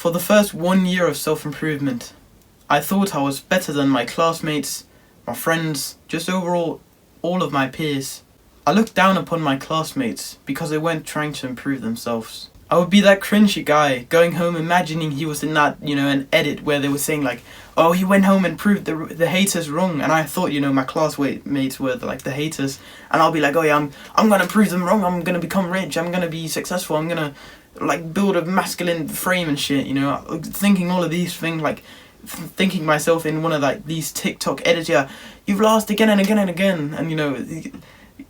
For the first 1 year of self-improvement, I thought I was better than my classmates, my friends, just overall all of my peers. I looked down upon my classmates because they weren't trying to improve themselves. I would be that cringy guy going home imagining he was in that, an edit where they were saying like, oh, he went home and proved the haters wrong, and I thought, my classmates were the haters, and I'll be like, oh yeah, I'm gonna prove them wrong, I'm gonna become rich, I'm gonna be successful, I'm gonna build a masculine frame and shit, thinking all of these things, thinking myself in one of these TikTok edits, yeah, you've lost again and again and again, and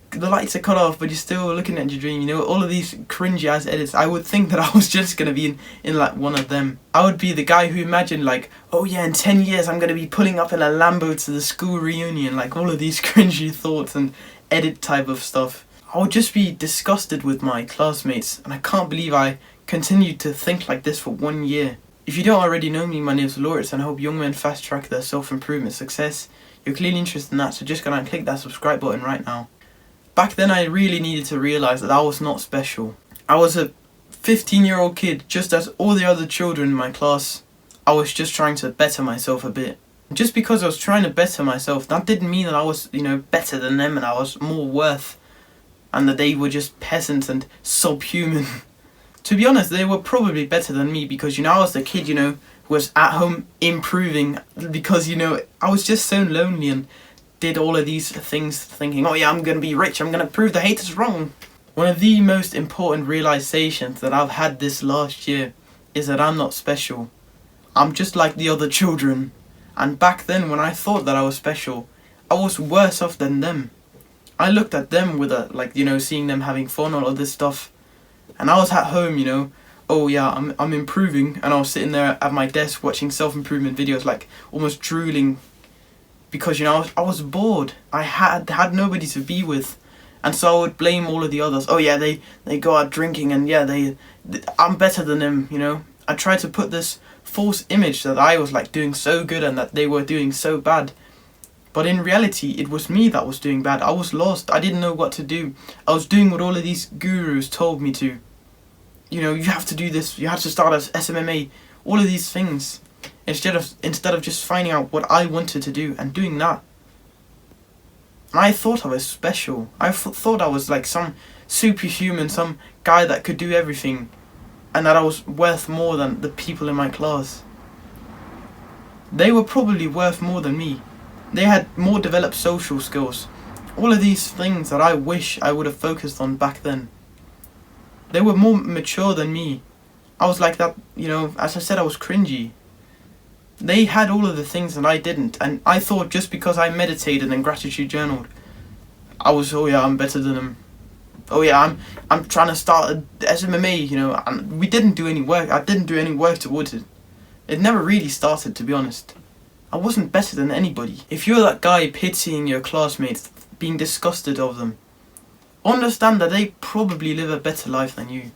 the lights are cut off, but you're still looking at your dream, all of these cringy ass edits. I would think that I was just gonna be in one of them. I would be the guy who imagined oh yeah, in 10 years I'm gonna be pulling up in a Lambo to the school reunion, all of these cringy thoughts and edit type of stuff. I would just be disgusted with my classmates, and I can't believe I continued to think like this for 1 year. If you don't already know me, my name is Youre, and I hope young men fast track their self-improvement success. You're clearly interested in that, so just go and click that subscribe button right now. Back then I really needed to realise that I was not special. I was a 15-year-old kid, just as all the other children in my class. I was just trying to better myself a bit. Just because I was trying to better myself, that didn't mean that I was, better than them and I was more worth, and that they were just peasants and subhuman. To be honest, they were probably better than me because, I was the kid, who was at home improving because, I was just so lonely and did all of these things thinking, oh yeah, I'm gonna be rich, I'm gonna prove the haters wrong. One of the most important realizations that I've had this last year is that I'm not special. I'm just like the other children. And back then, when I thought that I was special, I was worse off than them. I looked at them with seeing them having fun, all of this stuff, and I was at home, oh yeah, I'm improving, and I was sitting there at my desk watching self-improvement videos, almost drooling, because I was bored. I had nobody to be with, and so I would blame all of the others. Oh yeah, they go out drinking, and yeah, I'm better than them. I tried to put this false image that I was doing so good and that they were doing so bad, but in reality it was me that was doing bad. I was lost. I didn't know what to do. I was doing what all of these gurus told me to. You have to do this, you have to start as SMMA, all of these things, instead of just finding out what I wanted to do and doing that. And I thought I was special. I thought I was some superhuman, some guy that could do everything, and that I was worth more than the people in my class. They were probably worth more than me. They had more developed social skills. All of these things that I wish I would have focused on back then. They were more mature than me. I was like that, as I said, I was cringy. They had all of the things that I didn't, and I thought just because I meditated and gratitude journaled, I was, oh yeah, I'm better than them. Oh yeah, I'm trying to start a SMMA, and we didn't do any work. I didn't do any work towards it. It never really started, to be honest. I wasn't better than anybody. If you're that guy pitying your classmates, being disgusted of them, understand that they probably live a better life than you.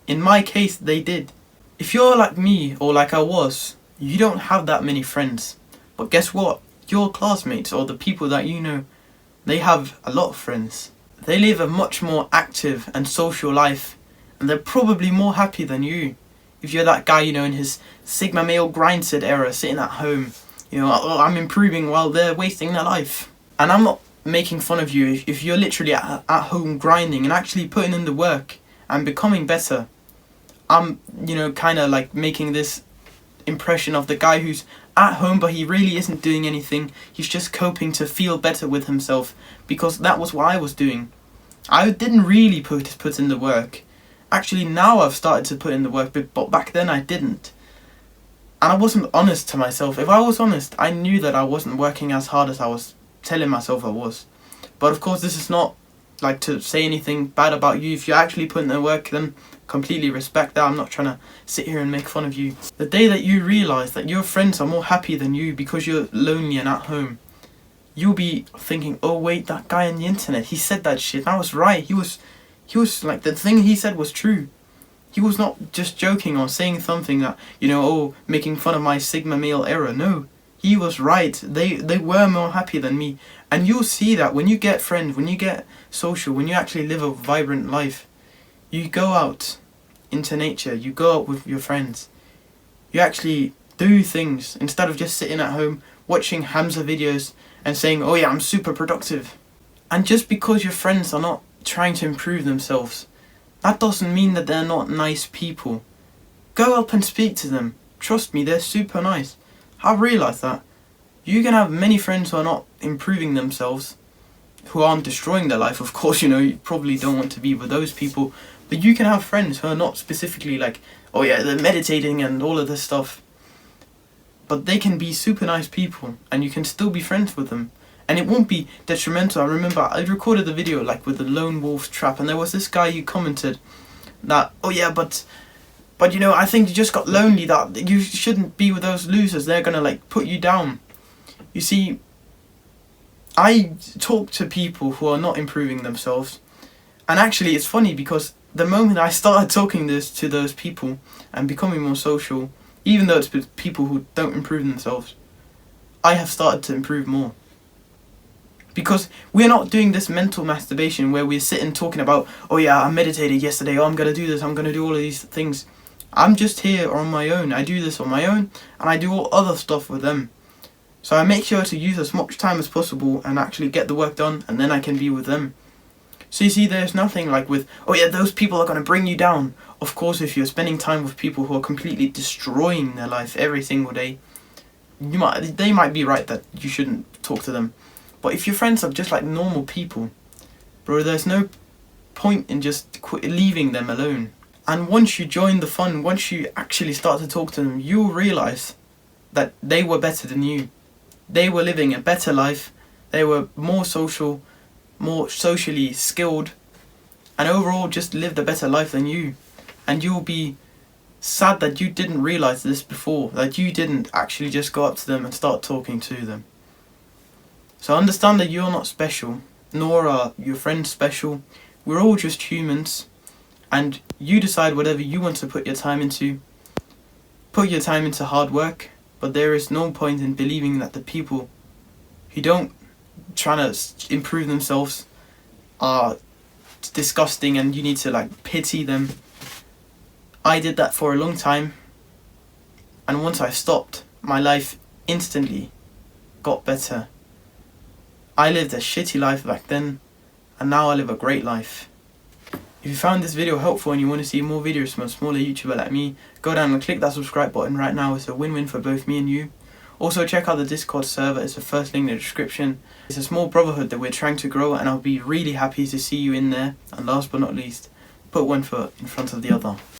In my case, they did. If you're like me, or like I was, you don't have that many friends. But guess what? Your classmates, or the people that you know, they have a lot of friends. They live a much more active and social life, and they're probably more happy than you. If you're that guy, in his Sigma male grindset era, sitting at home, oh, I'm improving while they're wasting their life. And I'm not making fun of you if you're literally at home grinding and actually putting in the work and becoming better. I'm, kind of making this impression of the guy who's at home but he really isn't doing anything. He's just coping to feel better with himself, because that was what I was doing. I didn't really put in the work. Actually, now I've started to put in the work, but back then I didn't. And I wasn't honest to myself. If I was honest, I knew that I wasn't working as hard as I was telling myself I was. But of course, this is not to say anything bad about you. If you're actually putting in the work, then completely respect that. I'm not trying to sit here and make fun of you. The day that you realise that your friends are more happy than you because you're lonely and at home, you'll be thinking, oh wait, that guy on the internet, he said that shit, I was right. He was the thing he said was true. He was not just joking or saying something that, making fun of my Sigma male era. No, he was right. They were more happy than me. And you'll see that when you get friends, when you get social, when you actually live a vibrant life, you go out into nature, you go out with your friends, You actually do things instead of just sitting at home watching Hamza videos and saying, oh yeah, I'm super productive. And just because your friends are not trying to improve themselves, that doesn't mean that they're not nice people. Go up and speak to them. Trust me, they're super nice. I've realised that. You can have many friends who are not improving themselves, who aren't destroying their life. Of course, you probably don't want to be with those people. But you can have friends who are not specifically like, oh yeah, they're meditating and all of this stuff. But they can be super nice people and you can still be friends with them. And it won't be detrimental. I remember I recorded the video like with the lone wolf trap, and there was this guy who commented that, oh yeah, but I think you just got lonely, that you shouldn't be with those losers, they're gonna like put you down. You see, I talk to people who are not improving themselves, and actually it's funny because the moment I started talking to those people and becoming more social, even though it's with people who don't improve themselves, I have started to improve more. Because we're not doing this mental masturbation where we're sitting talking about, oh yeah, I meditated yesterday, oh I'm gonna do this, I'm gonna do all of these things. I'm just here on my own. I do this on my own, and I do all other stuff with them. So I make sure to use as much time as possible and actually get the work done, and then I can be with them. So you see, there's nothing like with, oh yeah, those people are gonna bring you down. Of course, if you're spending time with people who are completely destroying their life every single day, they might be right that you shouldn't talk to them. But if your friends are just like normal people, bro, there's no point in just leaving them alone. And once you join the fun, once you actually start to talk to them, you'll realise that they were better than you. They were living a better life, they were more social, more socially skilled, and overall just lived a better life than you. And you'll be sad that you didn't realise this before, that you didn't actually just go up to them and start talking to them. So understand that you're not special, nor are your friends special. We're all just humans, and you decide whatever you want to put your time into. Put your time into hard work, but there is no point in believing that the people who don't try to improve themselves are disgusting and you need to like pity them. I did that for a long time, and once I stopped, my life instantly got better. I lived a shitty life back then, and now I live a great life. If you found this video helpful and you want to see more videos from a smaller YouTuber like me, go down and click that subscribe button right now. It's a win-win for both me and you. Also check out the Discord server, it's the first link in the description. It's a small brotherhood that we're trying to grow, and I'll be really happy to see you in there. And last but not least, put one foot in front of the other.